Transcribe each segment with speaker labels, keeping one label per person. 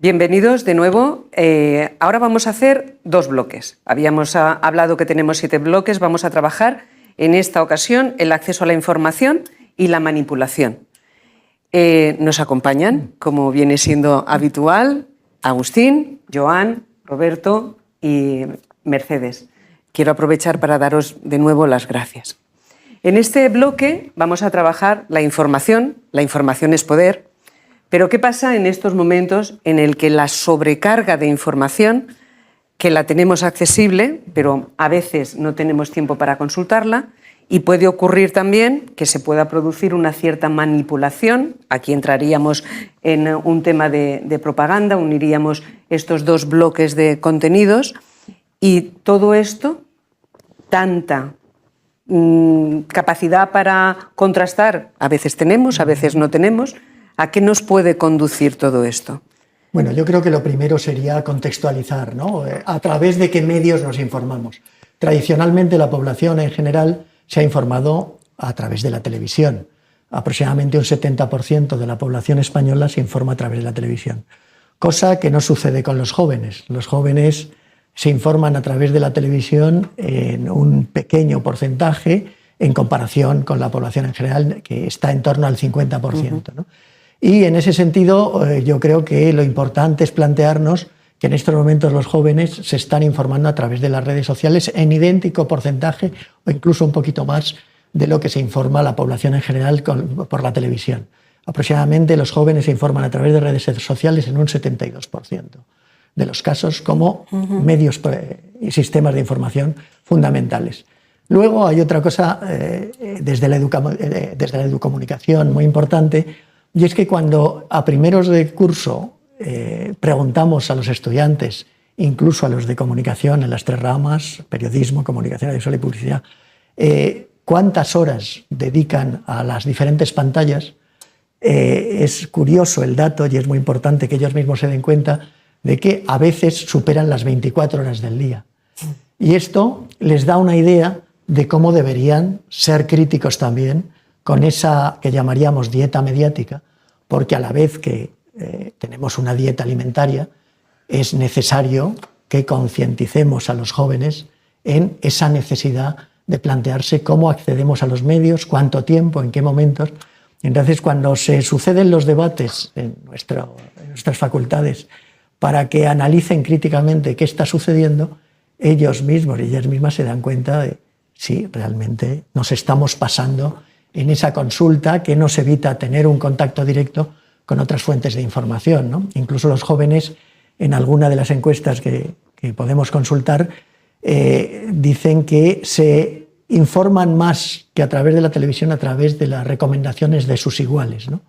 Speaker 1: Bienvenidos de nuevo. Ahora vamos a hacer 2 bloques. Habíamos hablado que tenemos 7 bloques. Vamos a trabajar en esta ocasión el acceso a la información y la manipulación. Nos acompañan, como viene siendo habitual, Agustín, Joan, Roberto y Mercedes. Quiero aprovechar para daros de nuevo las gracias. En este bloque vamos a trabajar la información. La información es poder. Pero ¿qué pasa en estos momentos en el que la sobrecarga de información, que la tenemos accesible, pero a veces no tenemos tiempo para consultarla, y puede ocurrir también que se pueda producir una cierta manipulación? Aquí entraríamos en un tema de propaganda, uniríamos estos 2 bloques de contenidos, y todo esto, tanta capacidad para contrastar, a veces tenemos, a veces no tenemos. ¿A qué nos puede conducir todo esto?
Speaker 2: Bueno, yo creo que lo primero sería contextualizar, ¿no? A través de qué medios nos informamos. Tradicionalmente la población en general se ha informado a través de la televisión. Aproximadamente un 70% de la población española se informa a través de la televisión, cosa que no sucede con los jóvenes. Los jóvenes se informan a través de la televisión en un pequeño porcentaje en comparación con la población en general, que está en torno al 50%, ¿no? Y en ese sentido yo creo que lo importante es plantearnos que en estos momentos los jóvenes se están informando a través de las redes sociales en idéntico porcentaje o incluso un poquito más de lo que se informa la población en general por la televisión. Aproximadamente los jóvenes se informan a través de redes sociales en un 72% de los casos como medios y sistemas de información fundamentales. Luego hay otra cosa desde la educomunicación muy importante, y es que cuando a primeros de curso preguntamos a los estudiantes, incluso a los de comunicación en las 3 ramas, periodismo, comunicación audiovisual y publicidad, cuántas horas dedican a las diferentes pantallas, es curioso el dato y es muy importante que ellos mismos se den cuenta de que a veces superan las 24 horas del día. Y esto les da una idea de cómo deberían ser críticos también con esa que llamaríamos dieta mediática, porque a la vez que tenemos una dieta alimentaria, es necesario que concienticemos a los jóvenes en esa necesidad de plantearse cómo accedemos a los medios, cuánto tiempo, en qué momentos. Entonces, cuando se suceden los debates en nuestras facultades para que analicen críticamente qué está sucediendo, ellos mismos y ellas mismas se dan cuenta de si realmente nos estamos pasando en esa consulta, que nos evita tener un contacto directo con otras fuentes de información, ¿no? Incluso los jóvenes, en alguna de las encuestas que podemos consultar, dicen que se informan más que a través de la televisión, a través de las recomendaciones de sus iguales, ¿no?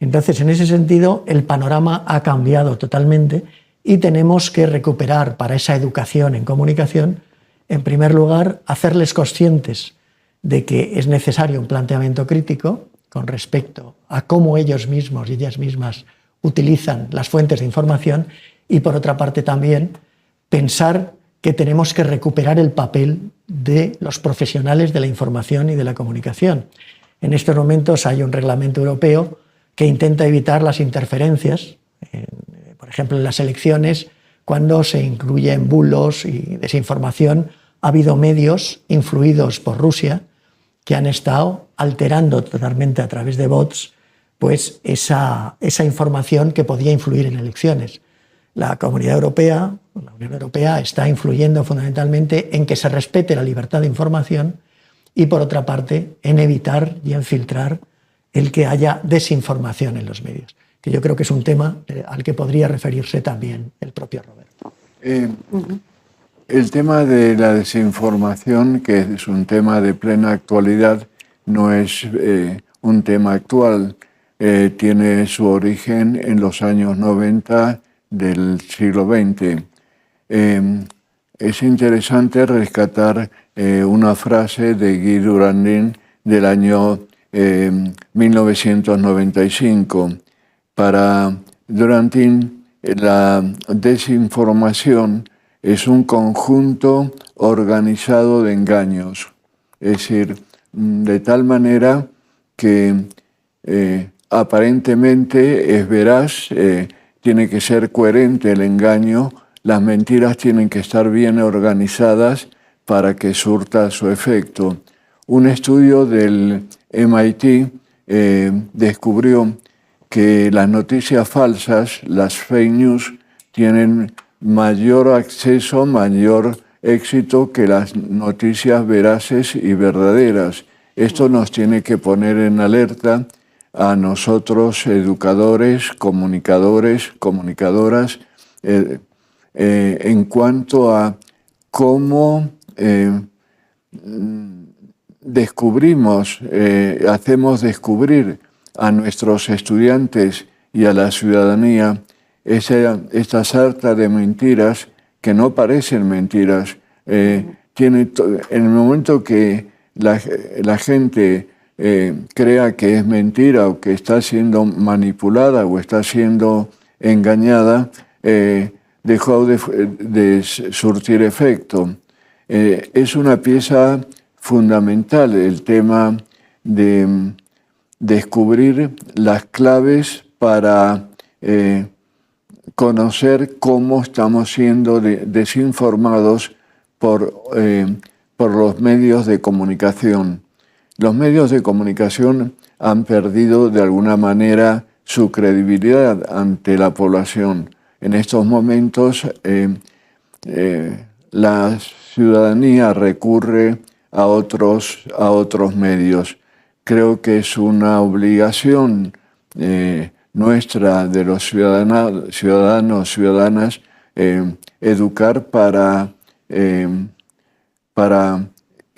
Speaker 2: Entonces, en ese sentido, el panorama ha cambiado totalmente y tenemos que recuperar para esa educación en comunicación, en primer lugar, hacerles conscientes de que es necesario un planteamiento crítico con respecto a cómo ellos mismos y ellas mismas utilizan las fuentes de información, y por otra parte también pensar que tenemos que recuperar el papel de los profesionales de la información y de la comunicación. En estos momentos hay un reglamento europeo que intenta evitar las interferencias, por ejemplo en las elecciones, cuando se incluyen bulos y desinformación. Ha habido medios influidos por Rusia que han estado alterando totalmente a través de bots pues esa información que podía influir en elecciones. La Comunidad Europea, la Unión Europea, está influyendo fundamentalmente en que se respete la libertad de información y, por otra parte, en evitar y en filtrar el que haya desinformación en los medios, que yo creo que es un tema al que podría referirse también el propio Roberto.
Speaker 3: El tema de la desinformación, que es un tema de plena actualidad, no es un tema actual, tiene su origen en los años 90 del siglo XX. Es interesante rescatar una frase de Guy Durandin del año 1995. Para Durandin, la desinformación es un conjunto organizado de engaños, es decir, de tal manera que aparentemente es veraz, tiene que ser coherente el engaño, las mentiras tienen que estar bien organizadas para que surta su efecto. Un estudio del MIT descubrió que las noticias falsas, las fake news, tienen mayor acceso, mayor éxito que las noticias veraces y verdaderas. Esto nos tiene que poner en alerta a nosotros, educadores, comunicadores, comunicadoras, en cuanto a cómo descubrimos, hacemos descubrir a nuestros estudiantes y a la ciudadanía esta sarta de mentiras que no parecen mentiras. En el momento que la gente crea que es mentira o que está siendo manipulada o está siendo engañada, dejó de surtir efecto. Es una pieza fundamental el tema de descubrir las claves para conocer cómo estamos siendo desinformados por los medios de comunicación. Los medios de comunicación han perdido de alguna manera su credibilidad ante la población. En estos momentos la ciudadanía recurre a otros medios. Creo que es una obligación nuestra de los ciudadanos, ciudadanas, educar para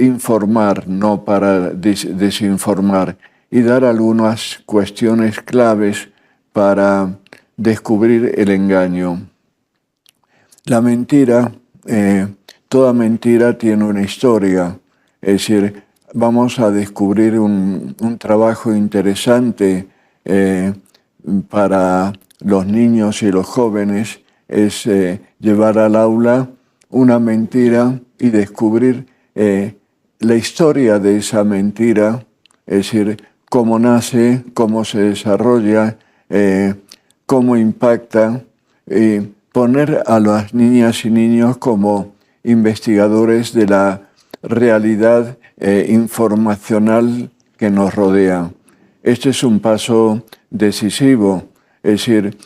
Speaker 3: informar, no para desinformar, y dar algunas cuestiones claves para descubrir el engaño. La mentira, toda mentira tiene una historia, es decir, vamos a descubrir un trabajo interesante para los niños y los jóvenes, es llevar al aula una mentira y descubrir la historia de esa mentira, es decir, cómo nace, cómo se desarrolla, cómo impacta, y poner a las niñas y niños como investigadores de la realidad informacional que nos rodea. Este es un paso decisivo, es decir,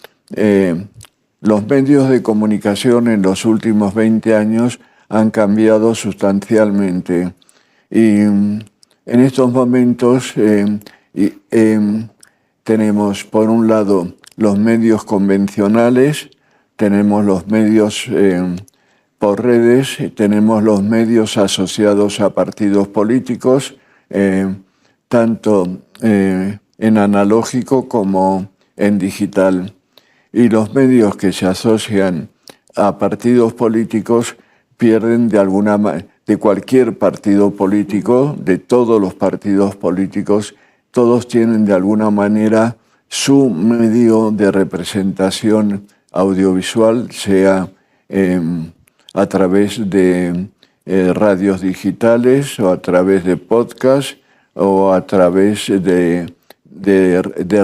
Speaker 3: los medios de comunicación en los últimos 20 años han cambiado sustancialmente. Y en estos momentos tenemos, por un lado, los medios convencionales, tenemos los medios por redes, tenemos los medios asociados a partidos políticos, tanto en analógico como en digital. Y los medios que se asocian a partidos políticos pierden de cualquier partido político, de todos los partidos políticos, todos tienen de alguna manera su medio de representación audiovisual, sea a través de radios digitales o a través de podcasts o a través de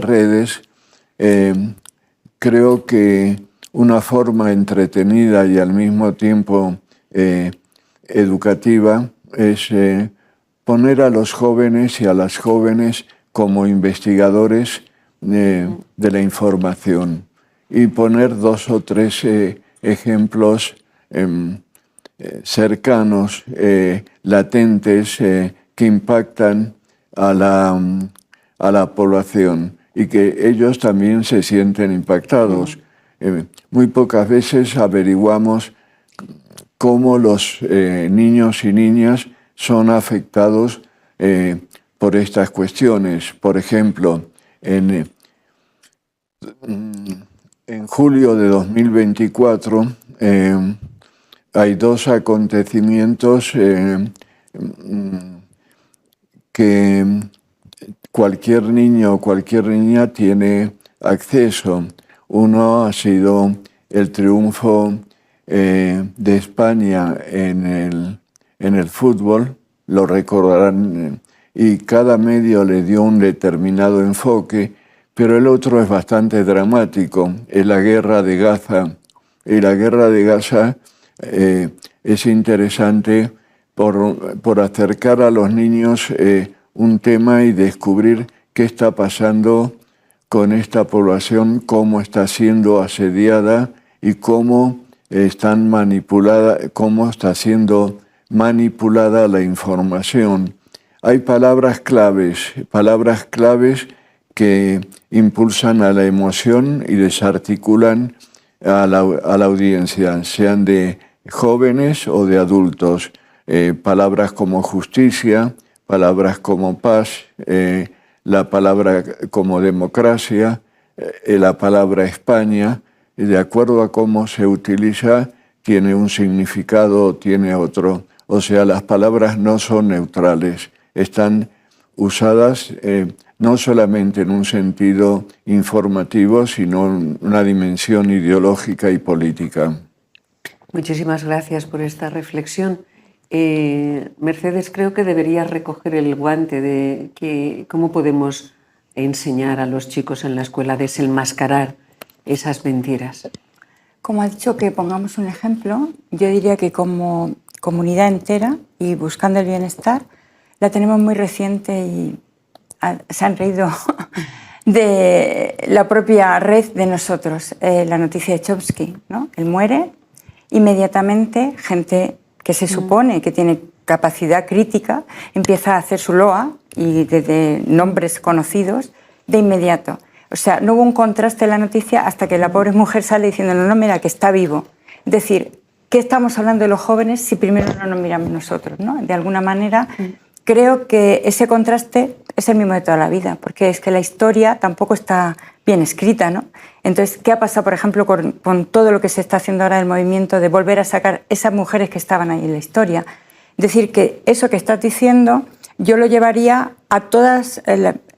Speaker 3: redes. Creo que una forma entretenida y al mismo tiempo educativa es poner a los jóvenes y a las jóvenes como investigadores de la información y poner 2 o 3 ejemplos cercanos, latentes, que impactan a la población y que ellos también se sienten impactados. Muy pocas veces averiguamos cómo los niños y niñas son afectados por estas cuestiones. Por ejemplo, en julio de 2024 hay 2 acontecimientos que cualquier niño o cualquier niña tiene acceso. Uno ha sido el triunfo de España en el fútbol, lo recordarán, y cada medio le dio un determinado enfoque, pero el otro es bastante dramático, es la guerra de Gaza. Y la guerra de Gaza es interesante por acercar a los niños un tema y descubrir qué está pasando con esta población, cómo está siendo asediada y cómo está siendo manipulada la información. Hay palabras claves que impulsan a la emoción y desarticulan a la audiencia, sean de jóvenes o de adultos. Palabras como justicia, palabras como paz, la palabra como democracia, la palabra España, y de acuerdo a cómo se utiliza, tiene un significado o tiene otro. O sea, las palabras no son neutrales, están usadas no solamente en un sentido informativo, sino en una dimensión ideológica y política.
Speaker 1: Muchísimas gracias por esta reflexión. Mercedes, creo que deberías recoger el guante de cómo podemos enseñar a los chicos en la escuela a desenmascarar esas mentiras.
Speaker 4: Como ha dicho, que pongamos un ejemplo, yo diría que como comunidad entera y buscando el bienestar, la tenemos muy reciente y se han reído de la propia red de nosotros. La noticia de Chomsky, ¿no? Él muere, inmediatamente gente que se supone que tiene capacidad crítica empieza a hacer su loa y desde nombres conocidos de inmediato. O sea, no hubo un contraste en la noticia hasta que la pobre mujer sale diciendo no, mira, que está vivo. Es decir, ¿qué estamos hablando de los jóvenes si primero no nos miramos nosotros, ¿no? De alguna manera, creo que ese contraste es el mismo de toda la vida, porque es que la historia tampoco está bien escrita, ¿no? Entonces, ¿qué ha pasado, por ejemplo, con todo lo que se está haciendo ahora del movimiento de volver a sacar esas mujeres que estaban ahí en la historia? Es decir, que eso que estás diciendo yo lo llevaría a todas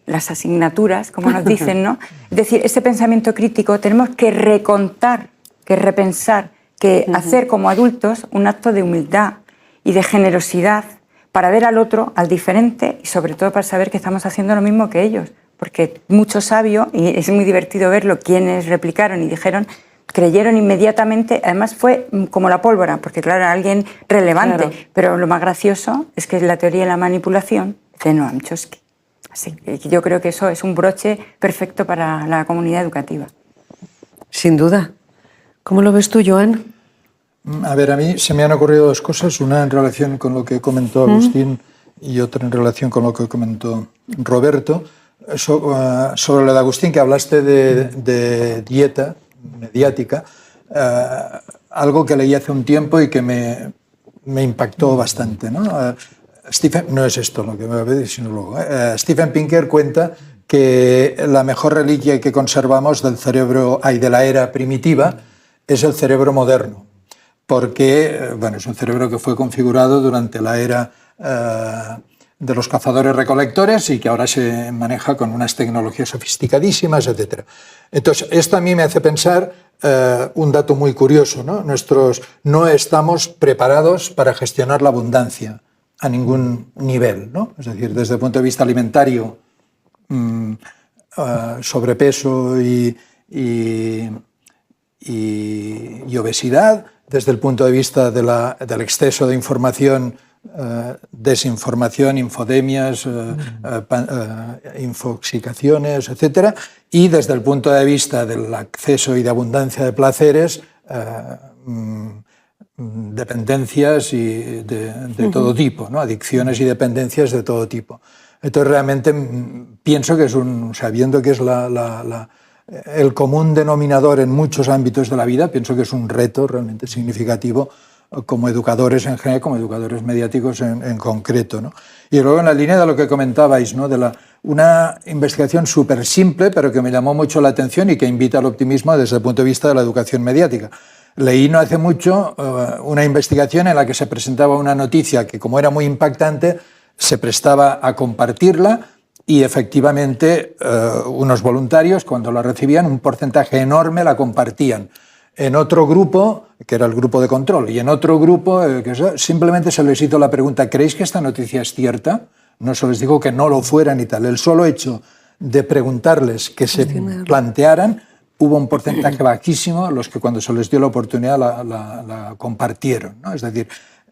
Speaker 4: las asignaturas, como nos dicen, ¿no? Es decir, ese pensamiento crítico tenemos que recontar, que repensar, que hacer como adultos un acto de humildad y de generosidad para ver al otro, al diferente y sobre todo para saber que estamos haciendo lo mismo que ellos. Porque mucho sabio, y es muy divertido verlo, quienes replicaron y dijeron, creyeron inmediatamente, además fue como la pólvora, porque claro, era alguien relevante, claro. Pero lo más gracioso es que es la teoría de la manipulación de Noam Chomsky. Así que yo creo que eso es un broche perfecto para la comunidad educativa.
Speaker 1: Sin duda. ¿Cómo lo ves tú, Joan?
Speaker 5: A ver, a mí se me han ocurrido dos cosas, una en relación con lo que comentó Agustín y otra en relación con lo que comentó Roberto. Sobre lo de Agustín, que hablaste de dieta mediática, algo que leí hace un tiempo y que me impactó bastante, ¿no? No es esto lo que me voy a pedir, sino luego. Steven Pinker cuenta que la mejor reliquia que conservamos del cerebro y de la era primitiva es el cerebro moderno, porque bueno, es un cerebro que fue configurado durante la era de los cazadores-recolectores y que ahora se maneja con unas tecnologías sofisticadísimas, etc. Entonces, esto a mí me hace pensar un dato muy curioso, ¿no? No estamos preparados para gestionar la abundancia a ningún nivel, ¿no? Es decir, desde el punto de vista alimentario, sobrepeso y obesidad, desde el punto de vista del exceso de información, desinformación, infodemias, infoxicaciones, etc. Y desde el punto de vista del acceso y de abundancia de placeres, dependencias y de todo tipo, ¿no? Adicciones y dependencias de todo tipo. Entonces realmente pienso que sabiendo que es el común denominador en muchos ámbitos de la vida, pienso que es un reto realmente significativo como educadores en general, como educadores mediáticos en concreto, ¿no? Y luego en la línea de lo que comentabais, ¿no? Una investigación súper simple, pero que me llamó mucho la atención y que invita al optimismo desde el punto de vista de la educación mediática. Leí no hace mucho una investigación en la que se presentaba una noticia que, como era muy impactante, se prestaba a compartirla y efectivamente unos voluntarios, cuando la recibían, un porcentaje enorme la compartían. En otro grupo, que era el grupo de control, y en otro grupo simplemente se les hizo la pregunta: ¿creéis que esta noticia es cierta? No se les dijo que no lo fueran y tal. El solo hecho de preguntarles que se plantearan, hubo un porcentaje bajísimo los que cuando se les dio la oportunidad la compartieron, ¿no? Es decir,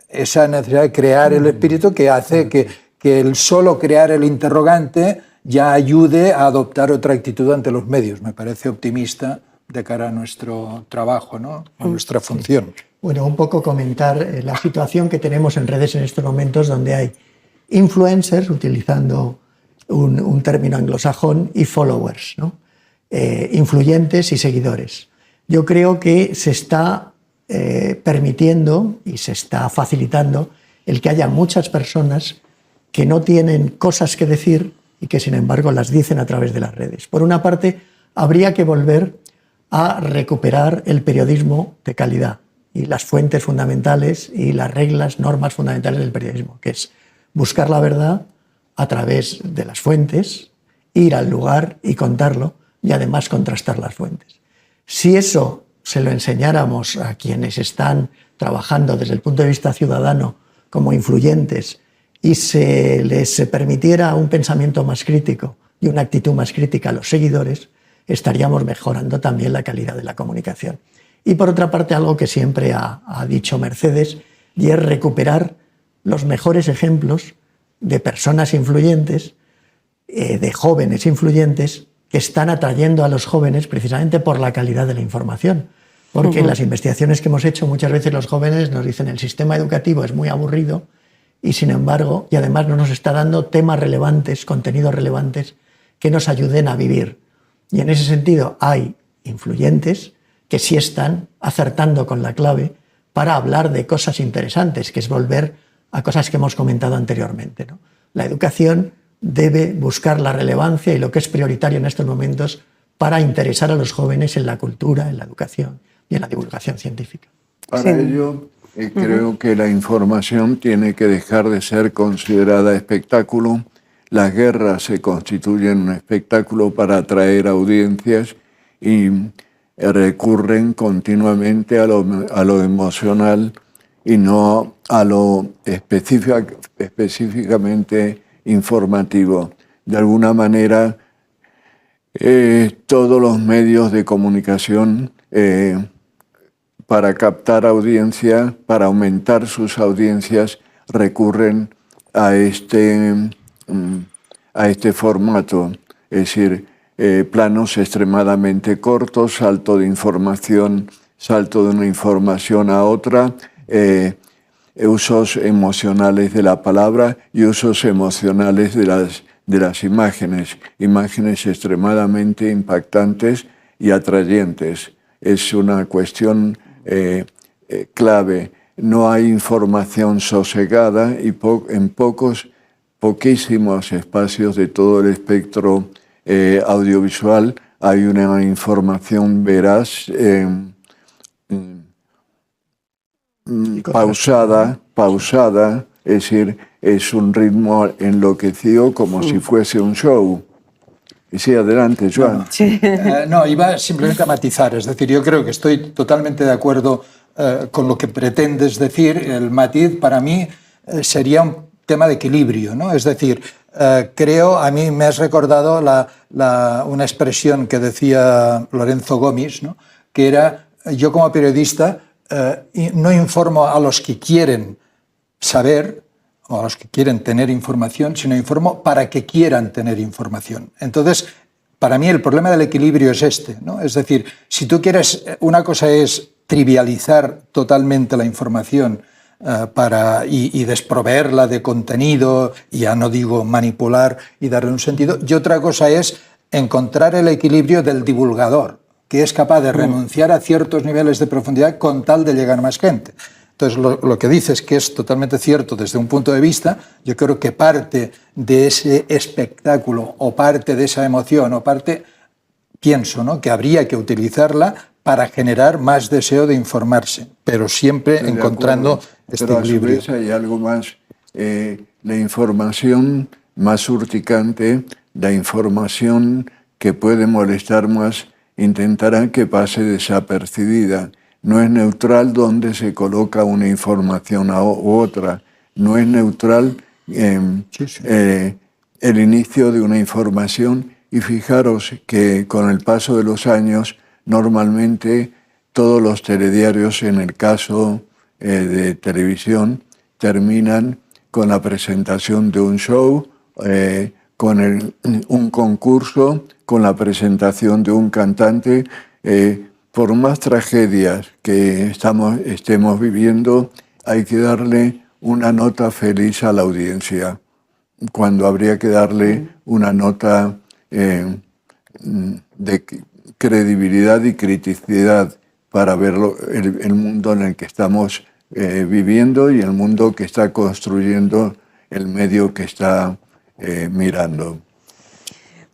Speaker 5: esa necesidad de crear el espíritu que hace que el solo crear el interrogante ya ayude a adoptar otra actitud ante los medios. Me parece optimista de cara a nuestro trabajo, ¿no? A nuestra función.
Speaker 2: Bueno, un poco comentar la situación que tenemos en redes en estos momentos, donde hay influencers, utilizando un término anglosajón, y followers, ¿no? Influyentes y seguidores. Yo creo que se está permitiendo y se está facilitando el que haya muchas personas que no tienen cosas que decir y que sin embargo las dicen a través de las redes. Por una parte, habría que volver a recuperar el periodismo de calidad y las fuentes fundamentales y las reglas, normas fundamentales del periodismo, que es buscar la verdad a través de las fuentes, ir al lugar y contarlo, y además contrastar las fuentes. Si eso se lo enseñáramos a quienes están trabajando desde el punto de vista ciudadano como influyentes y se les permitiera un pensamiento más crítico y una actitud más crítica a los seguidores, estaríamos mejorando también la calidad de la comunicación. Y por otra parte, algo que siempre ha dicho Mercedes, y es recuperar los mejores ejemplos de personas influyentes, de jóvenes influyentes, que están atrayendo a los jóvenes precisamente por la calidad de la información. Porque en las investigaciones que hemos hecho, muchas veces los jóvenes nos dicen el sistema educativo es muy aburrido y sin embargo, y además no nos está dando temas relevantes, contenidos relevantes que nos ayuden a vivir. Y en ese sentido hay influyentes que sí están acertando con la clave para hablar de cosas interesantes, que es volver a cosas que hemos comentado anteriormente, ¿no? La educación debe buscar la relevancia y lo que es prioritario en estos momentos para interesar a los jóvenes en la cultura, en la educación y en la divulgación científica.
Speaker 3: Para ello, creo que la información tiene que dejar de ser considerada espectáculo. Las guerras se constituyen un espectáculo para atraer audiencias y recurren continuamente a lo emocional y no a lo específicamente informativo. De alguna manera, todos los medios de comunicación para captar audiencia, para aumentar sus audiencias, recurren a este formato, es decir, planos extremadamente cortos, salto de una información a otra, usos emocionales de la palabra y usos emocionales de las imágenes extremadamente impactantes y atrayentes. Es una cuestión clave. No hay información sosegada y en poquísimos espacios de todo el espectro audiovisual hay una información veraz, pausada, es decir, es un ritmo enloquecido como si fuese un show. Y sí, adelante, Joan.
Speaker 5: No, iba simplemente a matizar, es decir, yo creo que estoy totalmente de acuerdo con lo que pretendes decir. El matiz para mí sería un tema de equilibrio, ¿no? Es decir, creo, a mí me has recordado una expresión que decía Lorenzo Gomis, ¿no? Que era, yo como periodista no informo a los que quieren saber o a los que quieren tener información, sino informo para que quieran tener información. Entonces, para mí el problema del equilibrio es este, ¿no? Es decir, si tú quieres, una cosa es trivializar totalmente la información y desproveerla de contenido, y ya no digo manipular y darle un sentido, y otra cosa es encontrar el equilibrio del divulgador, que es capaz de renunciar a ciertos niveles de profundidad con tal de llegar a más gente. Entonces, lo que dices, que es totalmente cierto desde un punto de vista, yo creo que parte de ese espectáculo o parte de esa emoción o pienso, ¿no?, que habría que utilizarla para generar más deseo de informarse, pero siempre encontrando este equilibrio.
Speaker 3: Pero a su vez hay algo más, la información más urticante, la información que puede molestar más, intentarán que pase desapercibida. No es neutral donde se coloca una información u otra. No es neutral el inicio de una información Y fijaros que con el paso de los años, normalmente todos los telediarios, en el caso de televisión, terminan con la presentación de un show, con un concurso, con la presentación de un cantante. Por más tragedias que estemos viviendo, hay que darle una nota feliz a la audiencia, cuando habría que darle una nota de credibilidad y criticidad para ver el mundo en el que estamos viviendo y el mundo que está construyendo el medio que está mirando.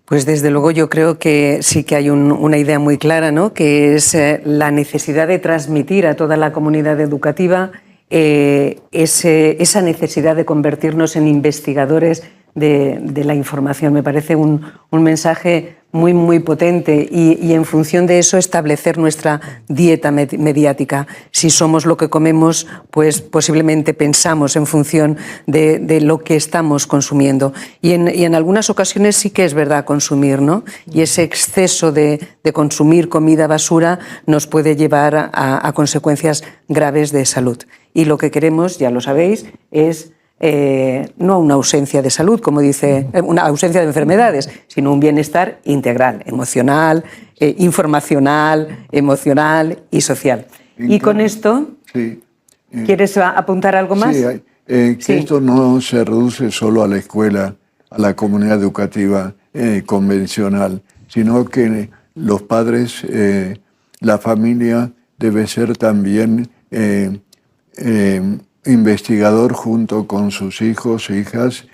Speaker 1: Pues desde luego yo creo que sí que hay una idea muy clara, ¿no? Que es la necesidad de transmitir a toda la comunidad educativa esa necesidad de convertirnos en investigadores de la información. Me parece un mensaje muy, muy potente y en función de eso establecer nuestra dieta mediática. Si somos lo que comemos, pues posiblemente pensamos en función de lo que estamos consumiendo. Y en algunas ocasiones sí que es verdad consumir, ¿no? Y ese exceso de consumir comida basura nos puede llevar a consecuencias graves de salud. Y lo que queremos, ya lo sabéis, es no una ausencia de salud, como dice, una ausencia de enfermedades, sino un bienestar integral, emocional, informacional, emocional y social. Y con esto,
Speaker 3: sí,
Speaker 1: ¿quieres apuntar algo más?
Speaker 3: Sí, que esto no se reduce solo a la escuela, a la comunidad educativa convencional, sino que los padres, la familia debe ser también investigador junto con sus hijos e hijas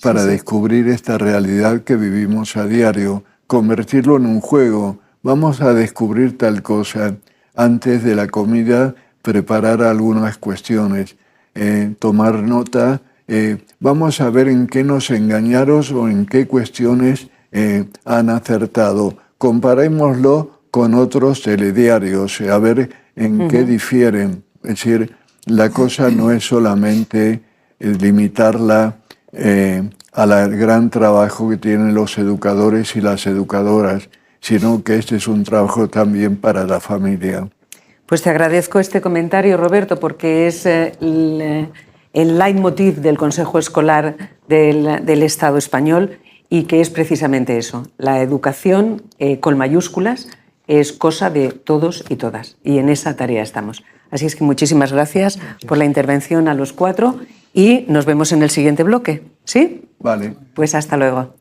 Speaker 3: para descubrir esta realidad que vivimos a diario, convertirlo en un juego. Vamos a descubrir tal cosa. Antes de la comida, preparar algunas cuestiones, tomar nota. Vamos a ver en qué nos engañaron o en qué cuestiones han acertado. Comparémoslo con otros telediarios, a ver en qué difieren. Es decir, la cosa no es solamente limitarla al gran trabajo que tienen los educadores y las educadoras, sino que este es un trabajo también para la familia.
Speaker 1: Pues te agradezco este comentario, Roberto, porque es el leitmotiv del Consejo Escolar del Estado español y que es precisamente eso. La educación con mayúsculas es cosa de todos y todas y en esa tarea estamos. Así es que muchísimas gracias por la intervención a los cuatro y nos vemos en el siguiente bloque. ¿Sí?
Speaker 3: Vale.
Speaker 1: Pues hasta luego.